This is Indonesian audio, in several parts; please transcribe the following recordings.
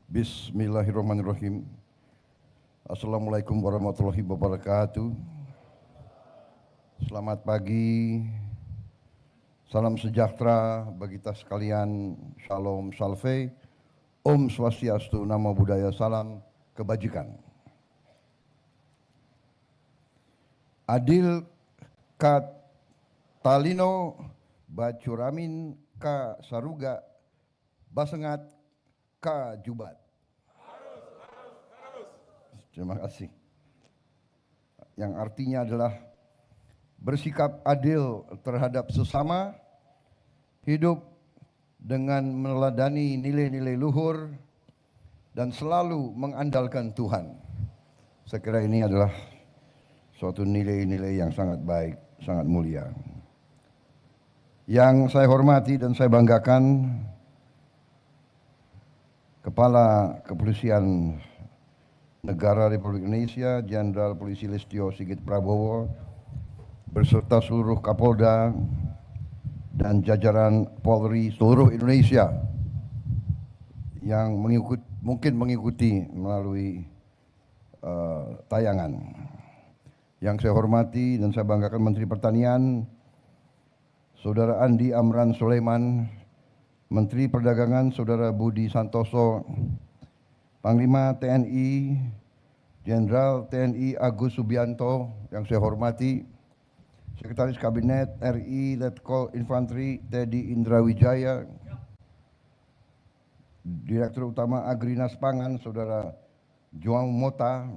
Bismillahirrahmanirrahim. Assalamualaikum warahmatullahi wabarakatuh. Selamat pagi, salam sejahtera bagi kita sekalian, Shalom Salve, Om Swastiastu, Namo Buddhaya, salam kebajikan. Adil Kat Talino Bacuramin Ka Saruga Basengat Ka Jubat. Terima kasih. Yang artinya adalah bersikap adil terhadap sesama, hidup dengan meneladani nilai-nilai luhur, dan selalu mengandalkan Tuhan. Saya kira ini adalah suatu nilai-nilai yang sangat baik, sangat mulia. Yang saya hormati dan saya banggakan, Kepala Kepolisian Negara Republik Indonesia, Jenderal Polisi Listio Sigit Prabowo, beserta seluruh Kapolda dan jajaran Polri seluruh Indonesia yang mungkin mengikuti melalui tayangan. Yang saya hormati dan saya banggakan Menteri Pertanian, Saudara Andi Amran Sulaiman, Menteri Perdagangan Saudara Budi Santoso, Panglima TNI Jenderal TNI Agus Subianto yang saya hormati, Sekretaris Kabinet RI Letkol Infanteri Teddy Indra Wijaya, Direktur Utama Agrinas Pangan Saudara João Mota,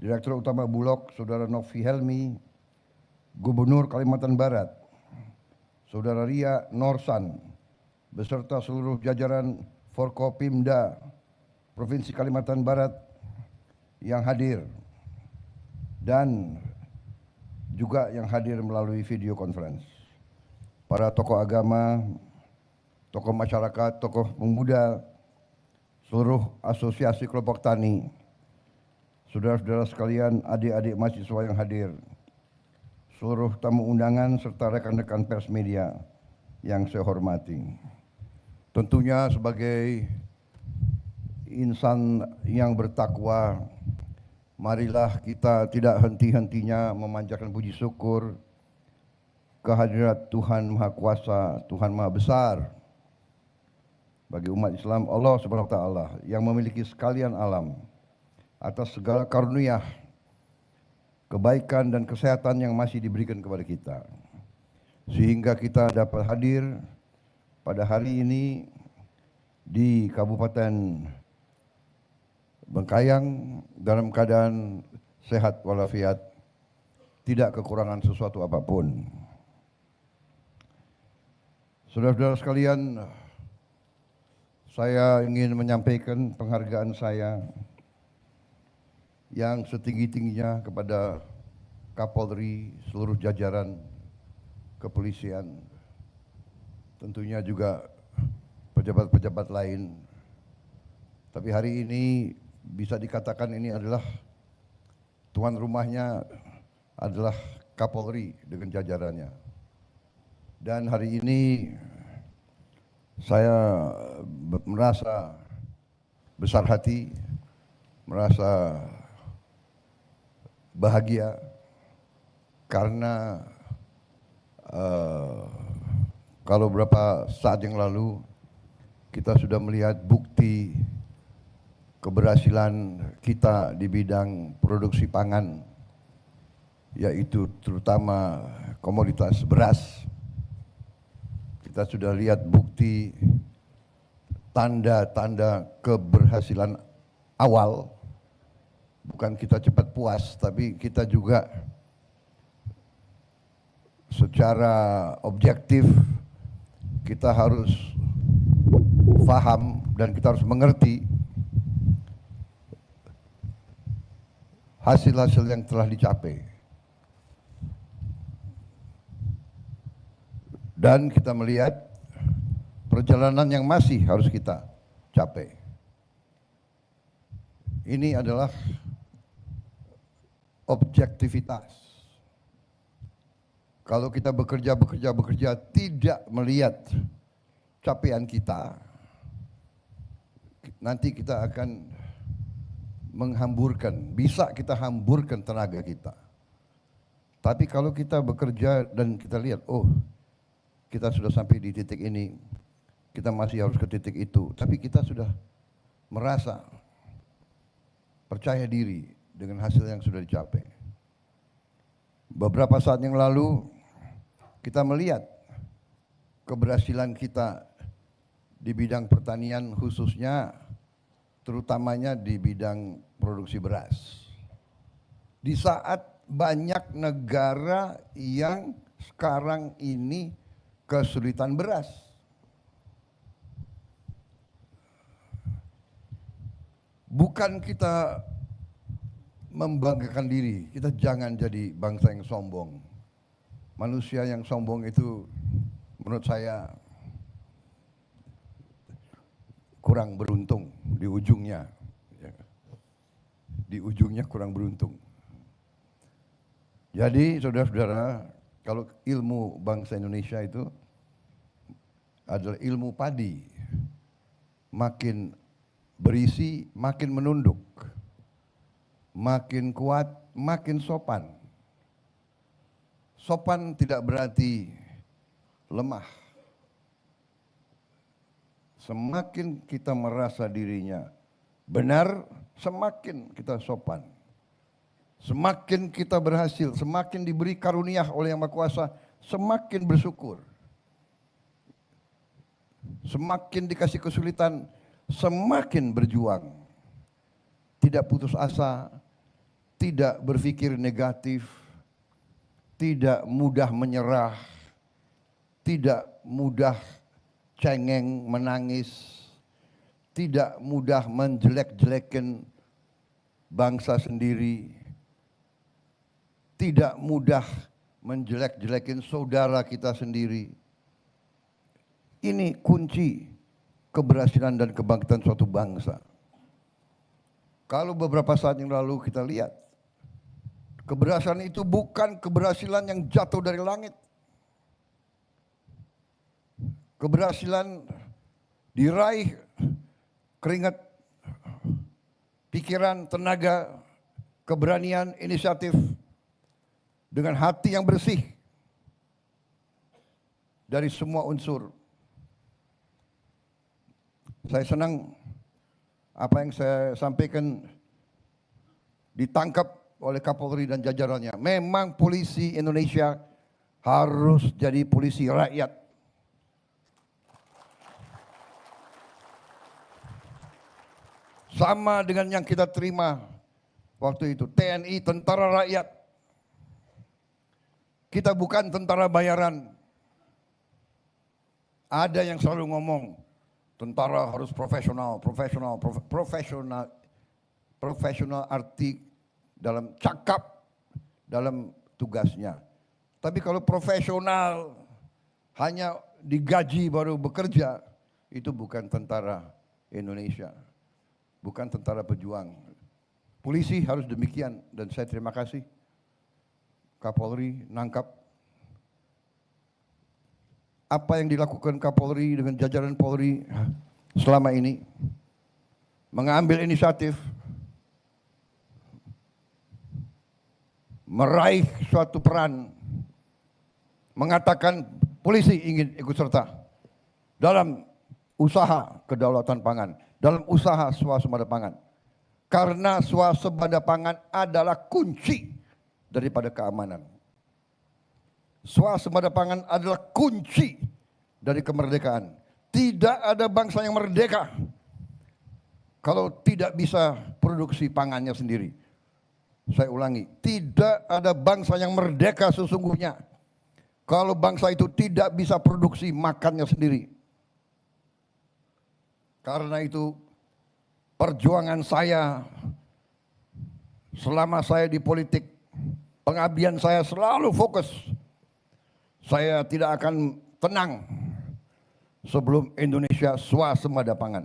Direktur Utama Bulog Saudara Novi Helmi, Gubernur Kalimantan Barat Saudara Ria Norsan, beserta seluruh jajaran Forkopimda Provinsi Kalimantan Barat yang hadir, dan juga yang hadir melalui video conference. Para tokoh agama, tokoh masyarakat, tokoh pemuda, seluruh asosiasi kelompok tani, saudara-saudara sekalian, adik-adik mahasiswa yang hadir, seluruh tamu undangan serta rekan-rekan pers media yang saya hormati. Tentunya sebagai insan yang bertakwa, marilah kita tidak henti-hentinya memanjatkan puji syukur kehadirat Tuhan Maha Kuasa, Tuhan Maha Besar bagi umat Islam, Allah Subhanahu wa taala yang memiliki sekalian alam, atas segala karunia, kebaikan dan kesehatan yang masih diberikan kepada kita, sehingga kita dapat hadir pada hari ini di Kabupaten Bengkayang dalam keadaan sehat walafiat, tidak kekurangan sesuatu apapun. Saudara-saudara sekalian, saya ingin menyampaikan penghargaan saya yang setinggi-tingginya kepada Kapolri, seluruh jajaran kepolisian, tentunya juga pejabat-pejabat lain. Tapi hari ini bisa dikatakan ini adalah tuan rumahnya adalah Kapolri dengan jajarannya. Dan hari ini saya merasa besar hati, merasa bahagia karena kalau beberapa saat yang lalu kita sudah melihat bukti keberhasilan kita di bidang produksi pangan, yaitu terutama komoditas beras. Kita sudah lihat bukti tanda-tanda keberhasilan awal. Bukan kita cepat puas, tapi kita juga secara objektif kita harus paham dan kita harus mengerti hasil-hasil yang telah dicapai. Dan kita melihat perjalanan yang masih harus kita capai. Ini adalah objektivitas. Kalau kita bekerja tidak melihat capaian kita, nanti kita akan bisa kita hamburkan tenaga kita. Tapi kalau kita bekerja dan kita lihat, oh kita sudah sampai di titik ini, kita masih harus ke titik itu, tapi kita sudah merasa percaya diri dengan hasil yang sudah dicapai. Beberapa saat yang lalu kita melihat keberhasilan kita di bidang pertanian, khususnya terutamanya di bidang produksi beras. Di saat banyak negara yang sekarang ini kesulitan beras. Bukan kita membanggakan diri, kita jangan jadi bangsa yang sombong. Manusia yang sombong itu menurut saya kurang beruntung di ujungnya. Di ujungnya kurang beruntung. Jadi saudara-saudara, kalau ilmu bangsa Indonesia itu adalah ilmu padi, makin berisi makin menunduk, makin kuat makin sopan. Sopan tidak berarti lemah. Semakin kita merasa dirinya benar, semakin kita sopan. Semakin kita berhasil, semakin diberi karunia oleh Yang Maha Kuasa, semakin bersyukur. Semakin dikasih kesulitan, semakin berjuang. Tidak putus asa, tidak berpikir negatif, tidak mudah menyerah, tidak mudah cengeng, menangis, tidak mudah menjelek-jelekan bangsa sendiri, tidak mudah menjelek-jelekin saudara kita sendiri. Ini kunci keberhasilan dan kebangkitan suatu bangsa. Kalau beberapa saat yang lalu kita lihat, keberhasilan itu bukan keberhasilan yang jatuh dari langit. Keberhasilan diraih keringat, pikiran, tenaga, keberanian, inisiatif, dengan hati yang bersih dari semua unsur. Saya senang apa yang saya sampaikan ditangkap oleh Kapolri dan jajarannya. Memang polisi Indonesia harus jadi polisi rakyat. Sama dengan yang kita terima waktu itu, TNI, tentara rakyat. Kita bukan tentara bayaran. Ada yang selalu ngomong, tentara harus profesional, profesional arti dalam cakap, dalam tugasnya. Tapi kalau profesional hanya digaji baru bekerja, itu bukan tentara Indonesia, bukan tentara pejuang. Polisi harus demikian, dan saya terima kasih Kapolri nangkap apa yang dilakukan Kapolri dengan jajaran Polri selama ini, mengambil inisiatif, meraih suatu peran, mengatakan polisi ingin ikut serta dalam usaha kedaulatan pangan, dalam usaha swasembada pangan. Karena swasembada pangan adalah kunci daripada keamanan. Swasembada pangan adalah kunci dari kemerdekaan. Tidak ada bangsa yang merdeka kalau tidak bisa produksi pangannya sendiri. Saya ulangi, tidak ada bangsa yang merdeka sesungguhnya kalau bangsa itu tidak bisa produksi makannya sendiri. Karena itu perjuangan saya selama saya di politik, pengabdian saya selalu fokus. Saya tidak akan tenang sebelum Indonesia swasembada pangan.